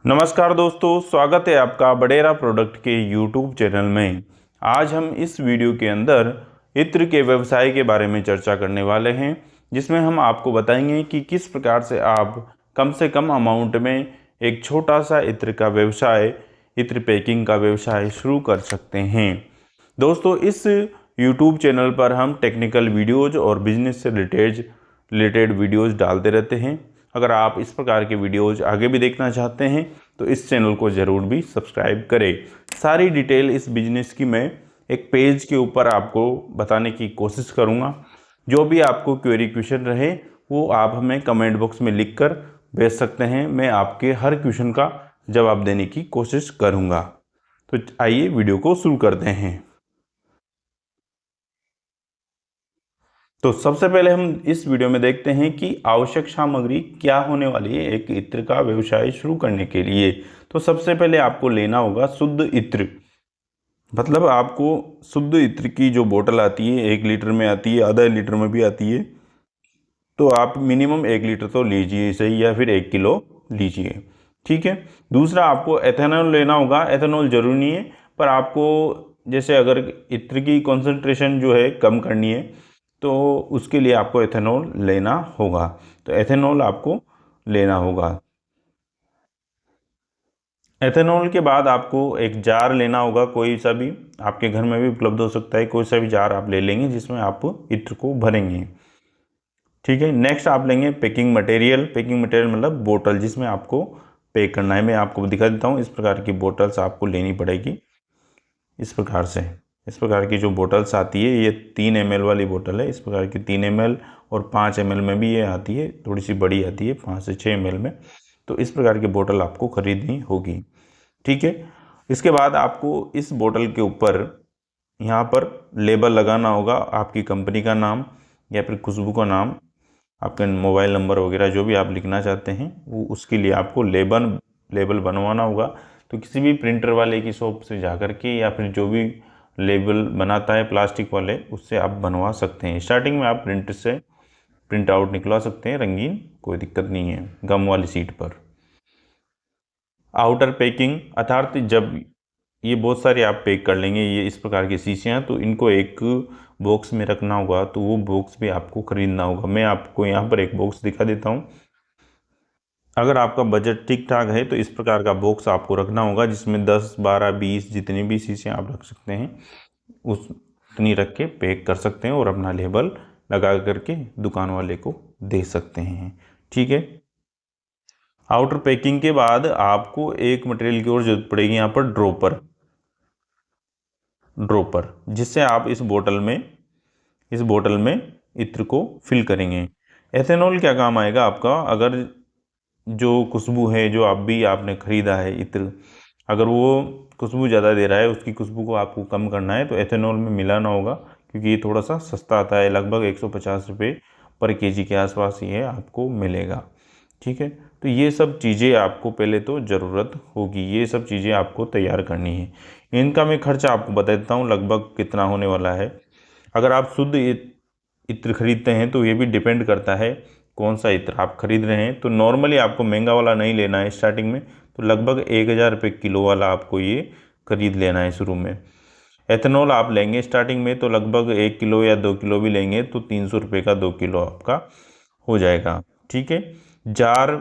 नमस्कार दोस्तों, स्वागत है आपका बडेरा प्रोडक्ट के यूट्यूब चैनल में। आज हम इस वीडियो के अंदर इत्र के व्यवसाय के बारे में चर्चा करने वाले हैं, जिसमें हम आपको बताएंगे कि किस प्रकार से आप कम से कम अमाउंट में एक छोटा सा इत्र का व्यवसाय, इत्र पैकिंग का व्यवसाय शुरू कर सकते हैं। दोस्तों, इस यूट्यूब चैनल पर हम टेक्निकल वीडियोज़ और बिजनेस से रिलेटेड वीडियोज़ डालते रहते हैं। अगर आप इस प्रकार के वीडियोज़ आगे भी देखना चाहते हैं तो इस चैनल को ज़रूर भी सब्सक्राइब करें। सारी डिटेल इस बिजनेस की मैं एक पेज के ऊपर आपको बताने की कोशिश करूंगा। जो भी आपको क्वेरी क्वेश्चन रहे वो आप हमें कमेंट बॉक्स में लिख कर भेज सकते हैं। मैं आपके हर क्वेश्चन का जवाब देने की कोशिश करूंगा। तो आइए वीडियो को शुरू करते हैं। तो सबसे पहले हम इस वीडियो में देखते हैं कि आवश्यक सामग्री क्या होने वाली है एक इत्र का व्यवसाय शुरू करने के लिए। तो सबसे पहले आपको लेना होगा शुद्ध इत्र, मतलब आपको शुद्ध इत्र की जो बोतल आती है, 1 लीटर में आती है, आधा लीटर में भी आती है। तो आप मिनिमम 1 लीटर तो लीजिए सही, या फिर 1 किलो लीजिए, ठीक है। दूसरा, आपको एथेनॉल लेना होगा। एथेनॉल जरूरी नहीं है, पर आपको जैसे अगर इत्र की कॉन्सेंट्रेशन जो है कम करनी है तो उसके लिए आपको एथेनॉल लेना होगा। तो एथेनॉल आपको लेना होगा। एथेनॉल के बाद आपको एक जार लेना होगा, कोई सा भी आपके घर में भी उपलब्ध हो सकता है। कोई सा भी जार आप ले लेंगे जिसमें आप इत्र को भरेंगे, ठीक है। नेक्स्ट आप लेंगे पैकिंग मटेरियल। पैकिंग मटेरियल मतलब बोतल जिसमें आपको पैक करना है। मैं आपको दिखा देता हूँ, इस प्रकार की बोतल्स आपको लेनी पड़ेगी। इस प्रकार से, इस प्रकार की जो बोतल्स आती है, ये 3 ml वाली बोतल है। इस प्रकार की 3 ml और 5 ml में भी ये आती है, थोड़ी सी बड़ी आती है 5 से 6 ml में। तो इस प्रकार की बोतल आपको खरीदनी होगी, ठीक है। इसके बाद आपको इस बोतल के ऊपर यहाँ पर लेबल लगाना होगा, आपकी कंपनी का नाम या फिर खुशबू का नाम, आपके मोबाइल नंबर वगैरह जो भी आप लिखना चाहते हैं वो, उसके लिए आपको लेबल बनवाना होगा। तो किसी भी प्रिंटर वाले की शॉप से जा कर के या फिर जो भी लेबल बनाता है प्लास्टिक वाले, उससे आप बनवा सकते हैं। स्टार्टिंग में आप प्रिंटर से प्रिंट आउट निकलवा सकते हैं रंगीन, कोई दिक्कत नहीं है, गम वाली सीट पर। आउटर पैकिंग अर्थात जब ये बहुत सारे आप पैक कर लेंगे, ये इस प्रकार की शीशियाँ, तो इनको एक बॉक्स में रखना होगा। तो वो बॉक्स भी आपको खरीदना होगा। मैं आपको यहाँ पर एक बॉक्स दिखा देता हूँ। अगर आपका बजट ठीक ठाक है तो इस प्रकार का बॉक्स आपको रखना होगा, जिसमें 10, 12, 20 जितनी भी शीशियाँ आप रख सकते हैं उतनी रख के पैक कर सकते हैं और अपना लेबल लगा करके दुकान वाले को दे सकते हैं, ठीक है। आउटर पैकिंग के बाद आपको एक मटेरियल की और जरूरत पड़ेगी, यहाँ पर ड्रॉपर, जिससे आप इस बोतल में इत्र को फिल करेंगे। एथेनॉल क्या काम आएगा आपका, अगर जो खुशबू है, जो आपने खरीदा है इत्र, अगर वो खुशबू ज़्यादा दे रहा है, उसकी खुशबू को आपको कम करना है तो एथेनॉल में मिलाना होगा, क्योंकि ये थोड़ा सा सस्ता आता है, लगभग 150 रुपये पर केजी के आसपास ये आपको मिलेगा, ठीक है। तो ये सब चीज़ें आपको पहले तो ज़रूरत होगी, ये सब चीज़ें आपको तैयार करनी है। इनका मैं खर्चा आपको बता देता हूँ लगभग कितना होने वाला है। अगर आप शुद्ध इत्र खरीदते हैं तो ये भी डिपेंड करता है कौन सा इत्र आप खरीद रहे हैं। तो नॉर्मली आपको महंगा वाला नहीं लेना है स्टार्टिंग में, तो लगभग 1000 रुपये किलो वाला आपको ये खरीद लेना है शुरू में। एथेनॉल आप लेंगे स्टार्टिंग में तो लगभग 1 किलो या 2 किलो भी लेंगे तो 300 रुपये का 2 किलो आपका हो जाएगा, ठीक है। जार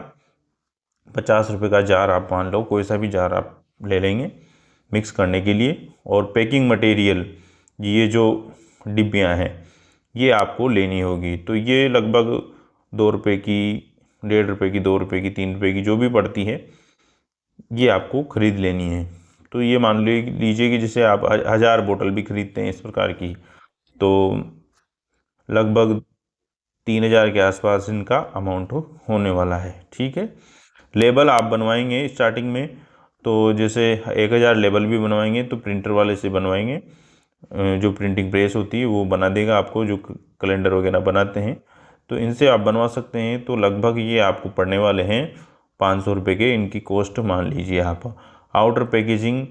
50 रुपये का जार आप मान लो, कोई सा भी जार आप ले लेंगे मिक्स करने के लिए। और पैकिंग मटेरियल, ये जो डिब्बियाँ हैं ये आपको लेनी होगी। तो ये लगभग 2 रुपये की, 1.5 रुपये की, 2 रुपये की, 3 रुपये की जो भी पड़ती है, ये आपको खरीद लेनी है। तो ये मान लीजिए कि जैसे आप 1000 बोतल भी खरीदते हैं इस प्रकार की, तो लगभग 3000 के आसपास इनका अमाउंट होने वाला है, ठीक है। लेबल आप बनवाएंगे स्टार्टिंग में, तो जैसे 1000 लेबल भी बनवाएंगे तो प्रिंटर वाले से बनवाएंगे, जो प्रिंटिंग प्रेस होती है वो बना देगा आपको, जो कैलेंडर वगैरह बनाते हैं, तो इनसे आप बनवा सकते हैं। तो लगभग ये आपको पड़ने वाले हैं 500 रुपये के, इनकी कॉस्ट मान लीजिए आप। आउटर पैकेजिंग,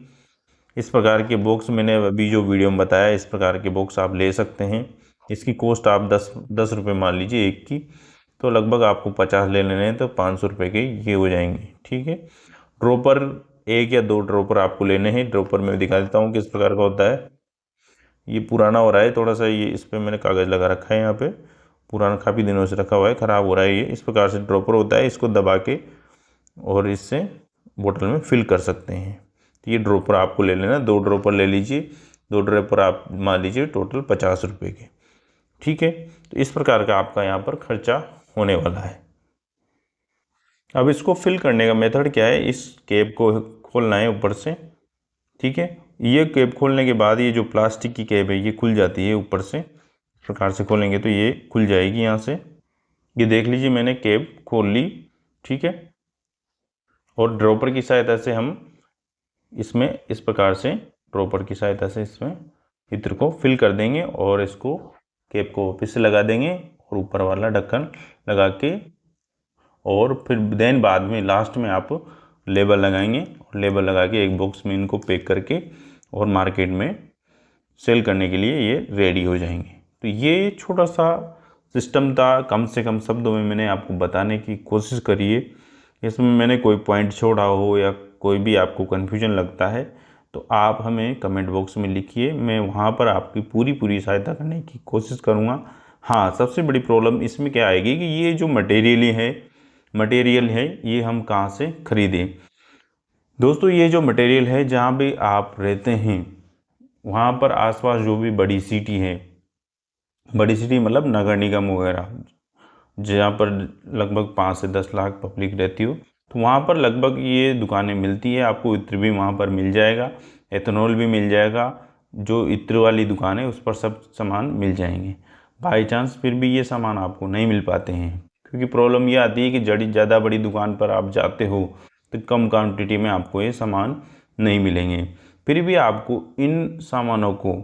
इस प्रकार के बॉक्स मैंने अभी जो वीडियो में बताया, इस प्रकार के बॉक्स आप ले सकते हैं। इसकी कॉस्ट आप 10 रुपये मान लीजिए एक की, तो लगभग आपको 50 ले लेने हैं तो 500 रुपये के ये हो जाएंगे, ठीक है। ड्रॉपर 1 या 2 ड्रॉपर आपको लेने हैं। ड्रॉपर मैं दिखा देता हूँ किस प्रकार का होता है। ये पुराना हो रहा है थोड़ा सा, ये इस पर मैंने कागज़ लगा रखा है, यहाँ पे पुराना काफ़ी दिनों से रखा हुआ है, ख़राब हो रहा है। ये इस प्रकार से ड्रॉपर होता है, इसको दबा के और इससे बोतल में फिल कर सकते हैं। तो ये ड्रॉपर आपको ले लेना, 2 ड्रॉपर ले लीजिए। 2 ड्रॉपर आप मान लीजिए टोटल 50 रुपये के, ठीक है। तो इस प्रकार का आपका यहाँ पर खर्चा होने वाला है। अब इसको फिल करने का मेथड क्या है, इस कैप को खोलना है ऊपर से, ठीक है। ये कैप खोलने के बाद ये जो प्लास्टिक की कैप है ये खुल जाती है ऊपर से, इस प्रकार से खोलेंगे तो ये खुल जाएगी यहाँ से। ये देख लीजिए मैंने कैप खोल ली, ठीक है। और ड्रॉपर की सहायता से हम इसमें इस प्रकार से ड्रॉपर की सहायता से इसमें इत्र को फिल कर देंगे और इसको कैप को वापस से लगा देंगे और ऊपर वाला ढक्कन लगा के, और फिर देन बाद में लास्ट में आप लेबल लगाएंगे और लेबल लगा के एक बॉक्स में इनको पैक करके और मार्केट में सेल करने के लिए ये रेडी हो जाएंगे। तो ये छोटा सा सिस्टम था, कम से कम शब्दों में मैंने आपको बताने की कोशिश करी है। इसमें मैंने कोई पॉइंट छोड़ा हो या कोई भी आपको कन्फ्यूजन लगता है तो आप हमें कमेंट बॉक्स में लिखिए, मैं वहाँ पर आपकी पूरी सहायता करने की कोशिश करूँगा। हाँ, सबसे बड़ी प्रॉब्लम इसमें क्या आएगी कि ये जो मटेरियल है ये हम कहाँ से खरीदें। दोस्तों ये जो मटेरियल है जहाँ भी आप रहते हैं वहाँ पर आसपास जो भी बड़ी सिटी है, बड़ी सिटी मतलब नगर निगम वगैरह, जहाँ पर लगभग 5 से 10 लाख पब्लिक रहती हो, तो वहाँ पर लगभग ये दुकानें मिलती है। आपको इत्र भी वहाँ पर मिल जाएगा, एथेनॉल भी मिल जाएगा। जो इत्र वाली दुकान है उस पर सब सामान मिल जाएंगे। बाई चांस फिर भी ये सामान आपको नहीं मिल पाते हैं, क्योंकि प्रॉब्लम ये आती है कि ज़्यादा बड़ी दुकान पर आप जाते हो तो कम क्वांटिटी में आपको ये सामान नहीं मिलेंगे। फिर भी आपको इन सामानों को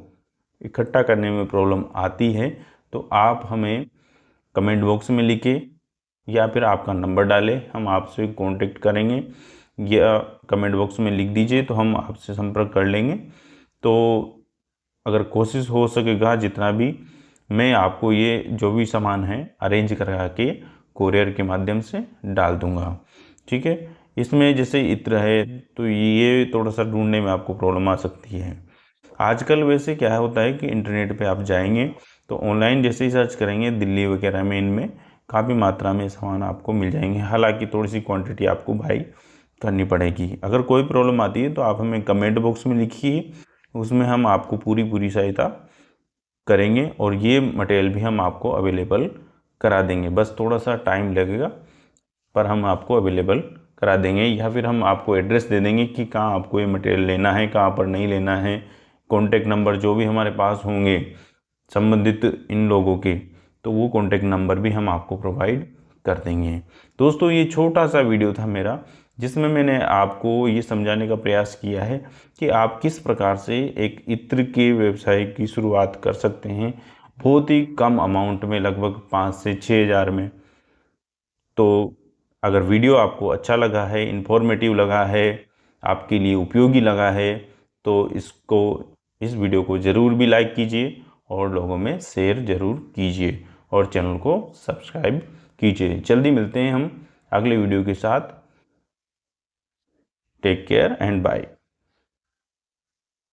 इकट्ठा करने में प्रॉब्लम आती है तो आप हमें कमेंट बॉक्स में लिखिए या फिर आपका नंबर डालें, हम आपसे कांटेक्ट करेंगे, या कमेंट बॉक्स में लिख दीजिए तो हम आपसे संपर्क कर लेंगे। तो अगर कोशिश हो सकेगा जितना भी मैं आपको ये जो भी सामान है अरेंज करा के कोरियर के माध्यम से डाल दूंगा, ठीक है। इसमें जैसे इत्र है तो ये थोड़ा सा ढूंढने में आपको प्रॉब्लम आ सकती है। आजकल वैसे क्या होता है कि इंटरनेट पे आप जाएंगे तो ऑनलाइन जैसे ही सर्च करेंगे दिल्ली वगैरह में इनमें काफ़ी मात्रा में सामान आपको मिल जाएंगे। हालांकि थोड़ी सी क्वांटिटी आपको बाई करनी पड़ेगी। अगर कोई प्रॉब्लम आती है तो आप हमें कमेंट बॉक्स में लिखिए, उसमें हम आपको पूरी सहायता करेंगे और ये मटेरियल भी हम आपको अवेलेबल करा देंगे। बस थोड़ा सा टाइम लगेगा पर हम आपको अवेलेबल करा देंगे, या फिर हम आपको एड्रेस दे देंगे कि कहाँ आपको ये मटेरियल लेना है, कहाँ पर नहीं लेना है। कॉन्टैक्ट नंबर जो भी हमारे पास होंगे संबंधित इन लोगों के, तो वो कॉन्टैक्ट नंबर भी हम आपको प्रोवाइड कर देंगे। दोस्तों ये छोटा सा वीडियो था मेरा, जिसमें मैंने आपको ये समझाने का प्रयास किया है कि आप किस प्रकार से एक इत्र के व्यवसाय की शुरुआत कर सकते हैं बहुत ही कम अमाउंट में, लगभग 5 से 6 हज़ार में। तो अगर वीडियो आपको अच्छा लगा है, इन्फॉर्मेटिव लगा है, आपके लिए उपयोगी लगा है, तो इस वीडियो को ज़रूर भी लाइक कीजिए और लोगों में शेयर ज़रूर कीजिए और चैनल को सब्सक्राइब कीजिए। जल्दी मिलते हैं हम अगले वीडियो के साथ। Take care and bye.